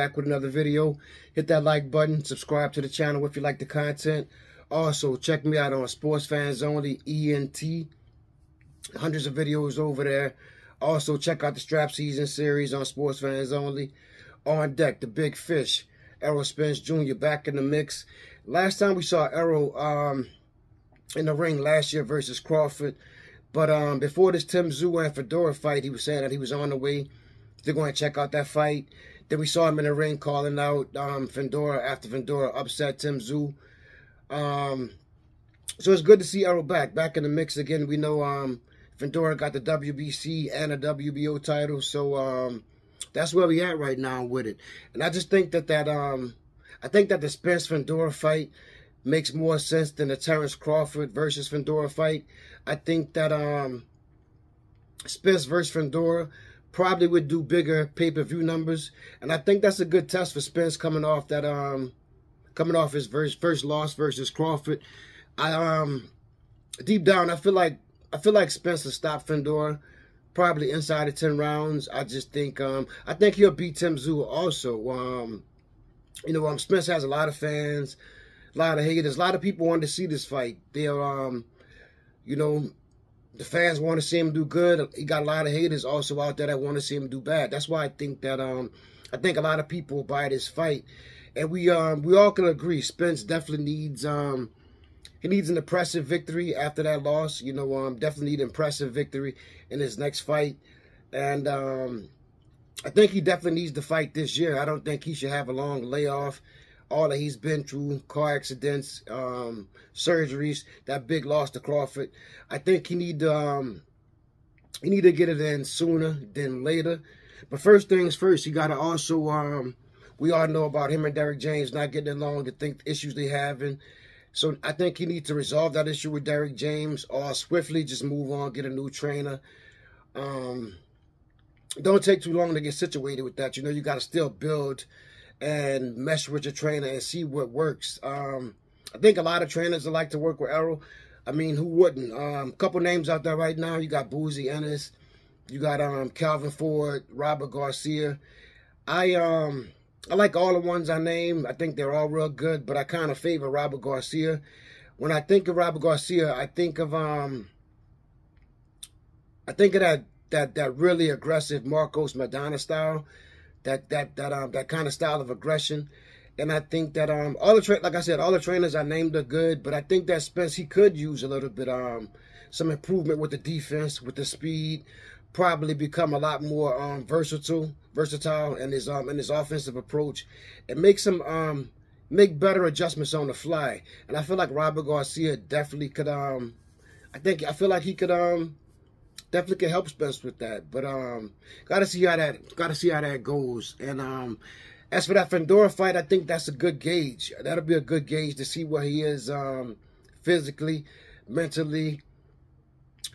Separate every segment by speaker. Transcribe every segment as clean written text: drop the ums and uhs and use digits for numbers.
Speaker 1: back with another video. Hit that like button, subscribe to the channel if you like the content. Also, check me out on Sports Fans Only, ENT. Hundreds of videos over there. Also, check out the Strap Season series on Sports Fans Only. On deck, the big fish, Errol Spence Jr. back in the mix. Last time we saw Errol in the ring last year versus Crawford. But before this Tim Tszyu and Fundora fight, he was saying that he was on the way. They're going to check out that fight. Then we saw him in the ring calling out Fundora after Fundora upset Tim Tszyu. So it's good to see Errol back in the mix again. We know Fundora got the WBC and a WBO title, so that's where we at right now with it. And I just think that the Spence Fundora fight makes more sense than the Terrence Crawford versus Fundora fight. I think that Spence versus Fundora probably would do bigger pay-per-view numbers, and I think that's a good test for Spence coming off his first loss versus Crawford. Deep down, I feel like Spence will stop Fundora probably inside of 10 rounds. I just think I think he'll beat Tim Tszyu also. Spence has a lot of fans, a lot of haters. A lot of people want to see this fight. They're the fans want to see him do good. He got a lot of haters also out there that want to see him do bad. That's why I think that I think a lot of people will buy this fight, and we all can agree Spence definitely needs he needs an impressive victory after that loss. Definitely need an impressive victory in his next fight, and I think he definitely needs to fight this year. I don't think he should have a long layoff. All that he's been through, car accidents, surgeries, that big loss to Crawford. I think he need to get it in sooner than later. But first things first, you got to also, we all know about him and Derrick James not getting along, the issues they having. So I think he needs to resolve that issue with Derrick James or swiftly just move on, get a new trainer. Don't take too long to get situated with that. You got to still build and mesh with your trainer and see what works. I think a lot of trainers would like to work with Errol. I mean, who wouldn't? A couple names out there right now. You got Boozy Ennis. You got Calvin Ford, Robert Garcia. I like all the ones I named. I think they're all real good, but I kind of favor Robert Garcia. When I think of Robert Garcia, I think of that really aggressive Marcos Maidana style. That kind of style of aggression, and I think that all the trainers I named are good, but I think that Spence, he could use a little bit some improvement with the defense, with the speed, probably become a lot more versatile in his offensive approach, and make some make better adjustments on the fly. And I feel like Robert Garcia definitely could I feel like he could definitely can help Spence with that, but gotta see how that goes. And as for that Fundora fight, I think that's a good gauge. That'll be a good gauge to see where he is physically, mentally,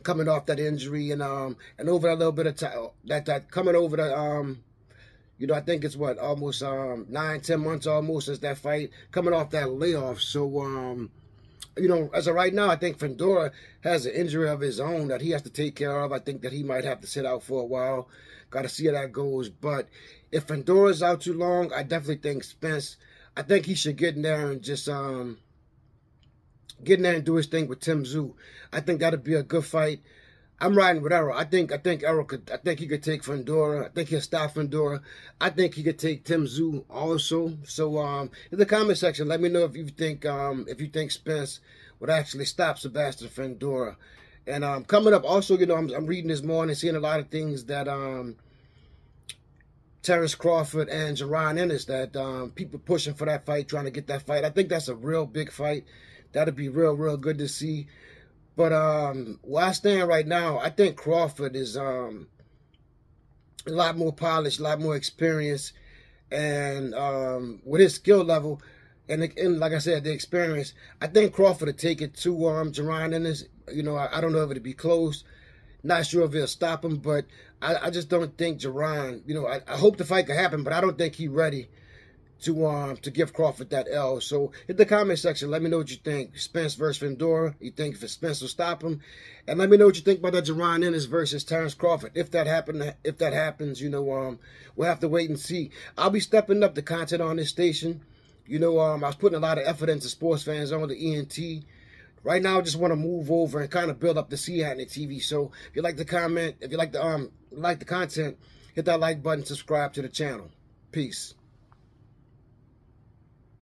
Speaker 1: coming off that injury, and over a little bit of time that coming over the I think it's what, almost 9-10 months almost since that fight, coming off that layoff. So as of right now, I think Fundora has an injury of his own that he has to take care of. I think that he might have to sit out for a while. Got to see how that goes. But if Fundora's out too long, I definitely think Spence, I think he should get in there and just get in there and do his thing with Tim Tszyu. I think that'd be a good fight. I'm riding with Errol. I think Errol could. I think he could take Fundora. I think he'll stop Fundora. I think he could take Tim Tszyu also. So in the comment section, let me know if you think Spence would actually stop Sebastian Fundora. And coming up, also, I'm reading this morning, seeing a lot of things that Terrence Crawford and Jaron Ennis, that people pushing for that fight, trying to get that fight. I think that's a real big fight. That'd be real good to see. But where I stand right now, I think Crawford is a lot more polished, a lot more experienced, and with his skill level and like I said, the experience, I think Crawford would take it to Jaron Ennis. I don't know if it'd be close. Not sure if he'll stop him, but I just don't think Jaron. I hope the fight could happen, but I don't think he's ready to give Crawford that L. So hit the comment section. Let me know what you think. Spence versus Fundora. You think if Spence will stop him? And let me know what you think about that Jaron Ennis versus Terrence Crawford. If that happens, you know, we'll have to wait and see. I'll be stepping up the content on this station. You know, I was putting a lot of effort into Sports Fans on the ENT. Right now, I just want to move over and kind of build up the canthonytv. So if you like the comment, if you like the content, hit that like button, subscribe to the channel. Peace.